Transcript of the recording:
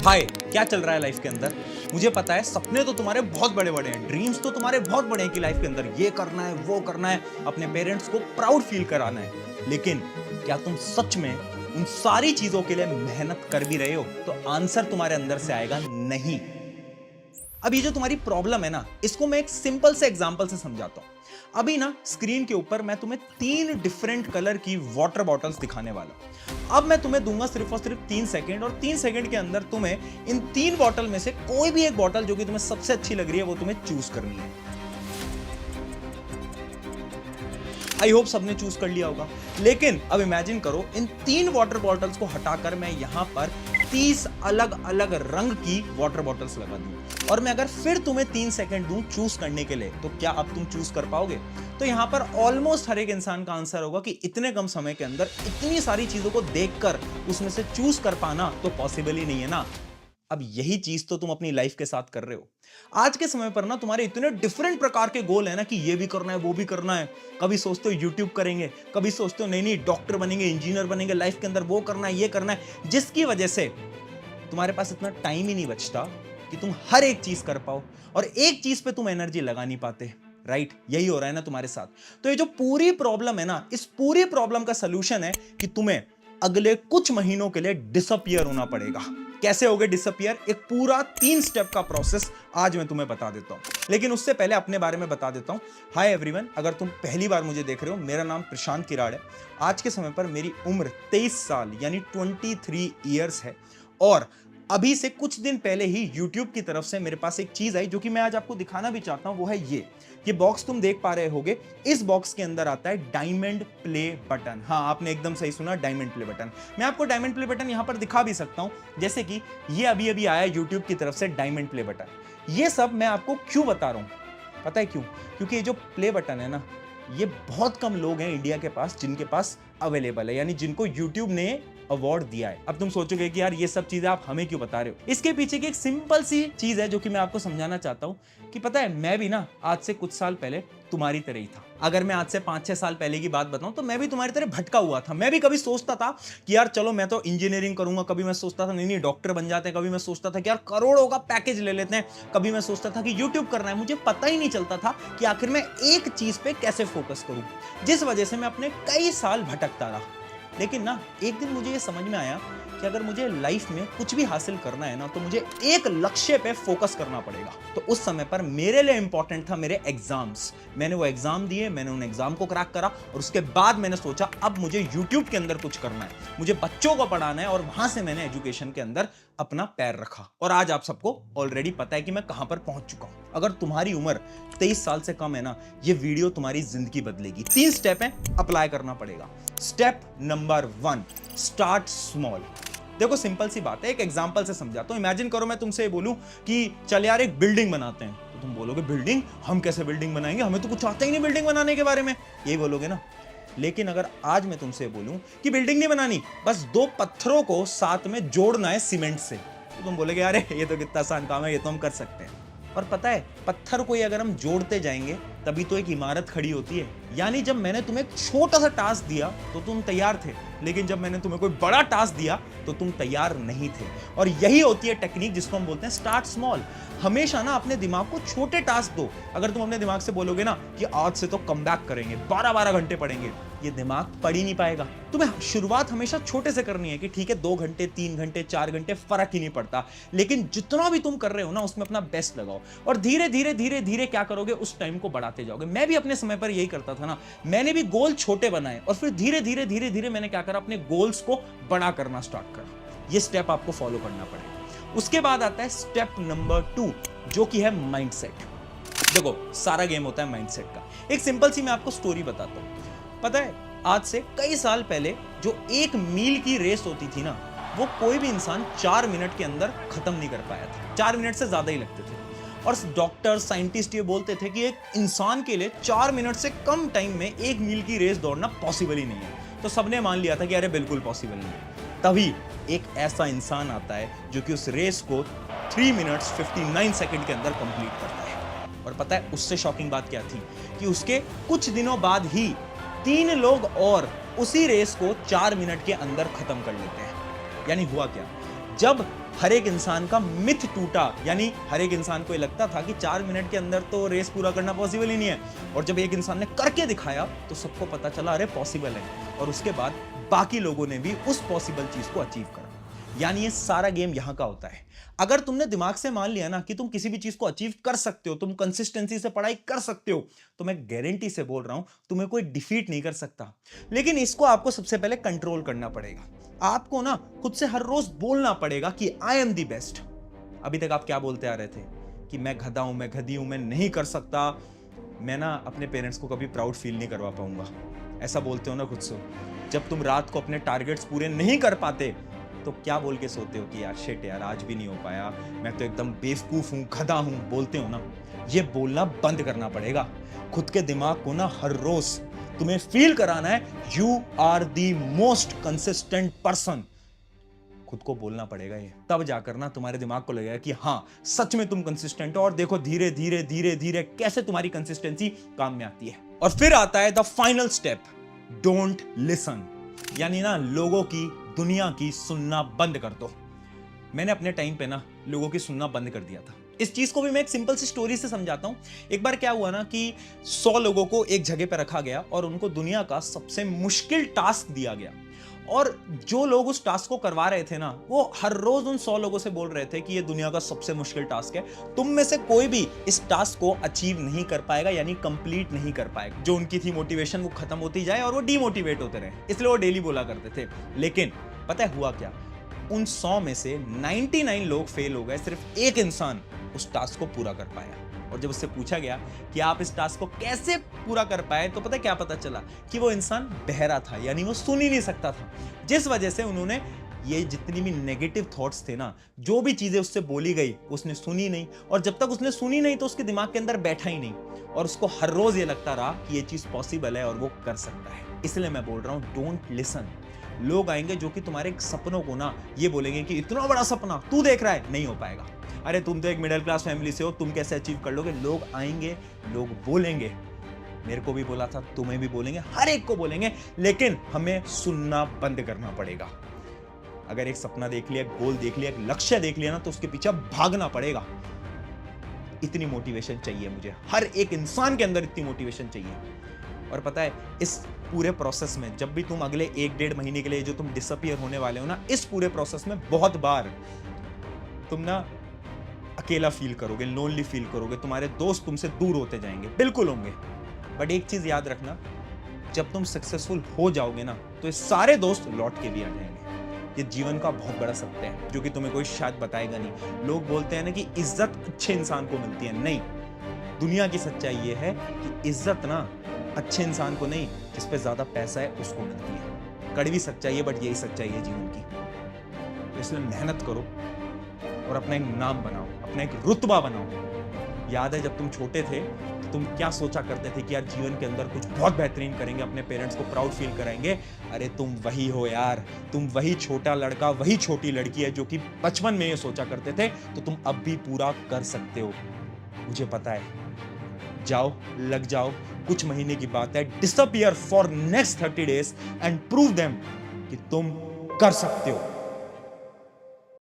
हाय, क्या चल रहा है लाइफ के अंदर? मुझे पता है सपने तो तुम्हारे बहुत बड़े बड़े हैं, ड्रीम्स तो तुम्हारे बहुत बड़े हैं कि लाइफ के अंदर ये करना है, वो करना है, अपने पेरेंट्स को प्राउड फील कराना है। लेकिन क्या तुम सच में उन सारी चीजों के लिए मेहनत कर भी रहे हो? तो आंसर तुम्हारे अंदर से आएगा नहीं। अब ये जो तुम्हारी प्रॉब्लम है ना, इसको मैं एक सिंपल से एग्जांपल से समझाता हूं। अभी ना स्क्रीन के ऊपर मैं तुम्हें 3 डिफरेंट कलर की वाटर बॉटल्स दिखाने वाला हूं। अब मैं तुम्हें दूंगा सिर्फ और सिर्फ 3 सेकंड, और 3 सेकंड के अंदर तुम्हें इन 3 बॉटल में से कोई भी एक बॉटल जो कि तुम्हें सबसे अच्छी लग रही है वो तुम्हें चूज करनी है। आई होप सबने चूज कर लिया होगा। लेकिन अब इमेजिन करो, इन 3 वाटर बॉटल्स को हटाकर मैं यहां पर 30 अलग अलग रंग की वाटर बॉटल्स लगा दूं, और मैं अगर फिर तुम्हें 3 सेकंड दूं चूज करने के लिए, तो क्या अब तुम चूज कर पाओगे? तो यहां पर ऑलमोस्ट हर एक इंसान का आंसर होगा कि इतने कम समय के अंदर इतनी सारी चीजों को देखकर उसमें से चूज कर पाना तो पॉसिबल ही नहीं है ना। अब यही चीज तो तुम अपनी लाइफ के साथ कर रहे हो। आज के समय पर ना तुम्हारे इतने डिफरेंट प्रकार के गोल है ना कि ये भी करना है, वो भी करना है। कभी सोचते हो यूट्यूब करेंगे, कभी सोचते हो नहीं नहीं डॉक्टर बनेंगे, इंजीनियर बनेंगे, लाइफ के अंदर वो करना है, ये करना है, जिसकी वजह से तुम्हारे पास इतना टाइम ही नहीं बचता कि तुम हर एक चीज कर पाओ, और एक चीज पे तुम एनर्जी लगा नहीं पाते। राइट, यही हो रहा है ना तुम्हारे साथ। तो ये जो पूरी प्रॉब्लम है ना, इस पूरी प्रॉब्लम का सलूशन है कि तुम्हें अगले कुछ महीनों के लिए डिसअपियर होना पड़ेगा। कैसे होगे डिसअपियर? एक पूरा 3 स्टेप का प्रोसेस आज मैं तुम्हें बता देता हूं। लेकिन उससे पहले अपने बारे में बता देता हूं। हाय एवरीवन, अगर तुम पहली बार मुझे देख रहे हो, मेरा नाम प्रशांत किराड़ है। आज के समय पर मेरी उम्र 23 साल यानी 23 ईयर्स है, और अभी से कुछ दिन पहले ही YouTube की तरफ से मेरे पास एक चीज आई जो कि मैं आज आपको दिखाना भी चाहता हूं। वो है ये बॉक्स तुम देख पा रहे होगे। इस बॉक्स के अंदर आता है डायमंड प्ले बटन। हाँ, आपने एकदम सही सुना, डायमंड प्ले बटन। मैं आपको डायमंड प्ले बटन यहां पर दिखा भी सकता हूं, जैसे कि ये अभी अभी आया YouTube की तरफ से डायमंड प्ले बटन। ये सब मैं आपको क्यों बता रहा हूं? पता है क्यों? क्योंकि ये जो प्ले बटन है ना, ये बहुत कम लोग हैं इंडिया के पास जिनके पास अवेलेबल है, यानी जिनको YouTube ने अवार्ड दिया है। अब तुम सोचोगे कि यार ये सब चीजें आप हमें क्यों बता रहे हो? इसके पीछे की एक सिंपल सी चीज है जो कि मैं आपको समझाना चाहता हूं कि पता है, मैं भी ना आज से कुछ साल पहले तुम्हारी तरह ही था। अगर मैं आज से 5-6 साल पहले की बात बताऊं तो मैं भी तुम्हारी तरह भटका हुआ था। मैं भी कभी सोचता था कि यार चलो मैं तो इंजीनियरिंग करूंगा, कभी मैं सोचता था नहीं नहीं डॉक्टर बन जाते हैं, कभी मैं सोचता था कि यार करोड़ों का पैकेज ले लेते हैं, कभी मैं सोचता था कि यूट्यूब करना है। मुझे पता ही नहीं चलता था कि आखिर मैं एक चीज पे कैसे फोकस करूं, जिस वजह से मैं अपने कई साल भटकता रहा। लेकिन ना एक दिन मुझे ये समझ में आया कि अगर मुझे लाइफ में कुछ भी हासिल करना है ना, तो मुझे एक लक्ष्य पे फोकस करना पड़ेगा। तो उस समय पर मेरे लिए इंपॉर्टेंट था मेरे एग्जाम्स। मैंने वो एग्जाम दिए, मैंने उन एग्जाम को क्रैक करा, और उसके बाद मैंने सोचा अब मुझे यूट्यूब के अंदर कुछ करना है, मुझे बच्चों को पढ़ाना है, और वहां से मैंने एजुकेशन के अंदर अपना पैर रखा। और आज आप सबको ऑलरेडी पता है कि मैं कहां पर पहुंच चुका हूं। अगर तुम्हारी उम्र 23 साल से कम है ना, ये वीडियो तुम्हारी जिंदगी बदलेगी। 3 स्टेप है, अप्लाई करना पड़ेगा। Step number 1, start small. देखो सिंपल सी बात है, एक एग्जांपल से समझाता हूं। इमेजिन करो मैं तुमसे बोलूं कि चल यार एक बिल्डिंग बनाते हैं, तो तुम बोलोगे बिल्डिंग? हम कैसे बिल्डिंग बनाएंगे, हमें तो कुछ आता ही नहीं बिल्डिंग बनाने के बारे में, यही बोलोगे ना। लेकिन अगर आज मैं तुमसे बोलूं कि बिल्डिंग नहीं बनानी, बस 2 पत्थरों को साथ में जोड़ना है सीमेंट से, तो तुम बोलोगे यार ये तो कितना आसान काम है, ये तो हम कर सकते हैं। और पता है, पत्थर को ही अगर हम जोड़ते जाएंगे तभी तो एक इमारत खड़ी होती है। यानी जब मैंने तुम्हें एक छोटा सा टास्क दिया तो तुम तैयार थे, लेकिन जब मैंने तुम्हें कोई बड़ा टास्क दिया तो तुम तैयार नहीं थे। और यही होती है टेक्निक जिसको हम बोलते हैं स्टार्ट स्मॉल। हमेशा ना अपने दिमाग को छोटे टास्क दो। अगर तुम अपने दिमाग से बोलोगे ना कि आज से तो कम बैक करेंगे, 12-12 घंटे पढ़ेंगे, ये दिमाग पढ़ ही नहीं पाएगा। तुम्हें शुरुआत हमेशा छोटे से करनी है कि ठीक है 2 घंटे, 3 घंटे, 4 घंटे, फर्क ही नहीं पड़ता, लेकिन जितना भी तुम कर रहे हो ना उसमें अपना बेस्ट लगाओ, और धीरे धीरे धीरे धीरे क्या करोगे, उस टाइम को बढ़ाते जाओगे। मैं भी अपने समय पर यही करता था ना, मैंने भी गोल छोटे बनाए, और फिर धीरे धीरे धीरे धीरे मैंने क्या करा, अपने गोल्स को बड़ा करना स्टार्ट करा। ये स्टेप आपको फॉलो करना पड़ेगा। उसके बाद आता है स्टेप नंबर 2, जो कि है माइंडसेट। देखो सारा गेम होता है माइंडसेट का। एक सिंपल सी मैं आपको स्टोरी बताता हूं। पता है, आज से कई साल पहले जो 1 मील की रेस होती थी ना, वो कोई भी इंसान 4 मिनट के अंदर खत्म नहीं कर पाया था। 4 मिनट से ज्यादा ही लगते थे, और डॉक्टर साइंटिस्ट ये बोलते थे कि एक इंसान के लिए 4 मिनट से कम टाइम में 1 मील की रेस दौड़ना पॉसिबल ही नहीं है। तो सबने मान लिया था कि अरे बिल्कुल पॉसिबल नहीं है। तभी एक ऐसा इंसान आता है जो कि उस रेस को 3 मिनट्स 59 सेकंड के अंदर कंप्लीट करता है। और पता है उससे शॉकिंग बात क्या थी, कि उसके कुछ दिनों बाद ही 3 लोग और उसी रेस को 4 मिनट के अंदर खत्म कर लेते हैं। यानी हुआ क्या, जब हर एक इंसान का मिथ टूटा, यानी हर एक इंसान को ये लगता था कि 4 मिनट के अंदर तो रेस पूरा करना पॉसिबल ही नहीं है, और जब एक इंसान ने करके दिखाया तो सबको पता चला अरे पॉसिबल है, और उसके बाद बाकी लोगों ने भी उस पॉसिबल चीज को अचीव करा। यानी ये सारा गेम यहां का होता है। अगर तुमने दिमाग से मान लिया ना कि तुम किसी भी चीज को अचीव कर सकते हो, तुम कंसिस्टेंसी से पढ़ाई कर सकते हो, तो मैं गारंटी से बोल रहा हूं तुम्हें कोई डिफीट नहीं कर सकता। लेकिन इसको आपको सबसे पहले कंट्रोल करना पड़ेगा। आपको ना खुद से हर रोज बोलना पड़ेगा कि आई एम द बेस्ट। अभी तक आप क्या बोलते आ रहे थे कि मैं गधा हूं, मैं गधी हूं, मैं नहीं कर सकता, मैं ना अपने पेरेंट्स को कभी प्राउड फील नहीं करवा पाऊंगा, ऐसा बोलते हो ना खुद से। जब तुम रात को अपने टारगेट्स पूरे नहीं कर पाते तो क्या बोल के सोते हो कि यार शिट यार आज भी नहीं हो पाया, मैं तो एकदम बेवकूफ हूं, गधा हूं, बोलते हो ना। ये बोलना बंद करना पड़ेगा। खुद के दिमाग को ना हर रोज तुम्हें फील कराना है you are the most consistent person. खुद को बोलना पड़ेगा ये, तब जाकर ना तुम्हारे दिमाग को लगेगा कि हाँ सच में तुम कंसिस्टेंट हो। और देखो धीरे धीरे धीरे धीरे कैसे तुम्हारी कंसिस्टेंसी काम में आती है। और फिर आता है the final step, don't listen. यानी ना लोगों की, दुनिया की सुनना बंद कर दो। मैंने अपने टाइम पे ना लोगों की सुनना बंद कर दिया था। इस चीज को भी मैं एक सिंपल सी स्टोरी से समझाता हूं। एक बार क्या हुआ ना कि 100 लोगों को एक जगह पर रखा गया और उनको दुनिया का सबसे मुश्किल टास्क दिया गया। और जो लोग उस टास्क को करवा रहे थे ना, वो हर रोज उन 100 लोगों से बोल रहे थे कि ये दुनिया का सबसे मुश्किल टास्क है, तुम में से कोई भी इस टास्क को अचीव नहीं कर पाएगा, यानी कंप्लीट नहीं कर पाएगा। जो उनकी थी मोटिवेशन वो खत्म होती जाए और वो डीमोटिवेट होते रहे, इसलिए वो डेली बोला करते थे। लेकिन पता है हुआ क्या, उन 100 में से 99 लोग फेल हो गए, सिर्फ एक इंसान उस टास्क को पूरा कर पाया। और जब उससे पूछा गया कि आप इस टास्क को कैसे पूरा कर पाए, तो पता क्या पता चला कि वो इंसान बहरा था, यानी वो सुन ही नहीं सकता था। जिस वजह से उन्होंने ये जितनी भी नेगेटिव थॉट्स थे ना, जो भी चीजें उससे बोली गई उसने सुनी नहीं, और जब तक उसने सुनी नहीं तो उसके दिमाग के अंदर बैठा ही नहीं, और उसको हर रोज ये लगता रहा कि ये चीज पॉसिबल है और वो कर सकता है। इसलिए मैं बोल रहा हूं डोंट लिसन। लोग आएंगे जो कि तुम्हारे सपनों को ना ये बोलेंगे कि इतना बड़ा सपना तू देख रहा है, नहीं हो पाएगा, अरे तुम तो एक मिडिल क्लास फैमिली से हो, तुम कैसे अचीव कर लोगे। लोग आएंगे, लोग बोलेंगे, मेरे को भी बोला था, तुम्हें भी बोलेंगे, हर एक को बोलेंगे, लेकिन हमें सुनना बंद करना पड़ेगा। अगर एक सपना देख लिया, एक गोल देख लिया, एक लक्ष्य देख लिया ना, तो उसके पीछे भागना पड़ेगा। इतनी मोटिवेशन चाहिए मुझे, हर एक इंसान के अंदर इतनी मोटिवेशन चाहिए। और पता है इस पूरे प्रोसेस में जब भी तुम अगले 1-1.5 महीने के लिए जो तुम डिसअपीयर होने वाले हो ना, इस पूरे प्रोसेस में बहुत बार तुम ना अकेला फील करोगे, लोनली फील करोगे, तुम्हारे दोस्त तुमसे दूर होते जाएंगे, बिल्कुल होंगे। बट एक चीज याद रखना, जब तुम सक्सेसफुल हो जाओगे ना, तो ये सारे दोस्त लौट के भी आ जाएंगे। ये जीवन का बहुत बड़ा सत्य है जो कि तुम्हें कोई शायद बताएगा नहीं। लोग बोलते हैं ना कि इज्जत अच्छे इंसान को मिलती है, नहीं, दुनिया की सच्चाई ये है कि इज्जत ना अच्छे इंसान को नहीं, जिस पे ज्यादा पैसा है उसको मिलती है। कड़वी सच्चाई है, बट यही सच्चाई है जीवन की। तो इसलिए मेहनत करो और अपना एक नाम बनाओ, अपना एक रुतबा बनाओ। याद है जब तुम छोटे थे तो तुम क्या सोचा करते थे कि यार जीवन के अंदर कुछ बहुत बेहतरीन करेंगे, अपने पेरेंट्स को प्राउड फील कराएंगे। अरे तुम वही हो यार, तुम वही छोटा लड़का, वही छोटी लड़की है जो कि बचपन में ये सोचा करते थे, तो तुम अब भी पूरा कर सकते हो, मुझे पता है। जाओ, लग जाओ, कुछ महीने की बात है, disappear for next 30 days and prove them कि तुम कर सकते हो।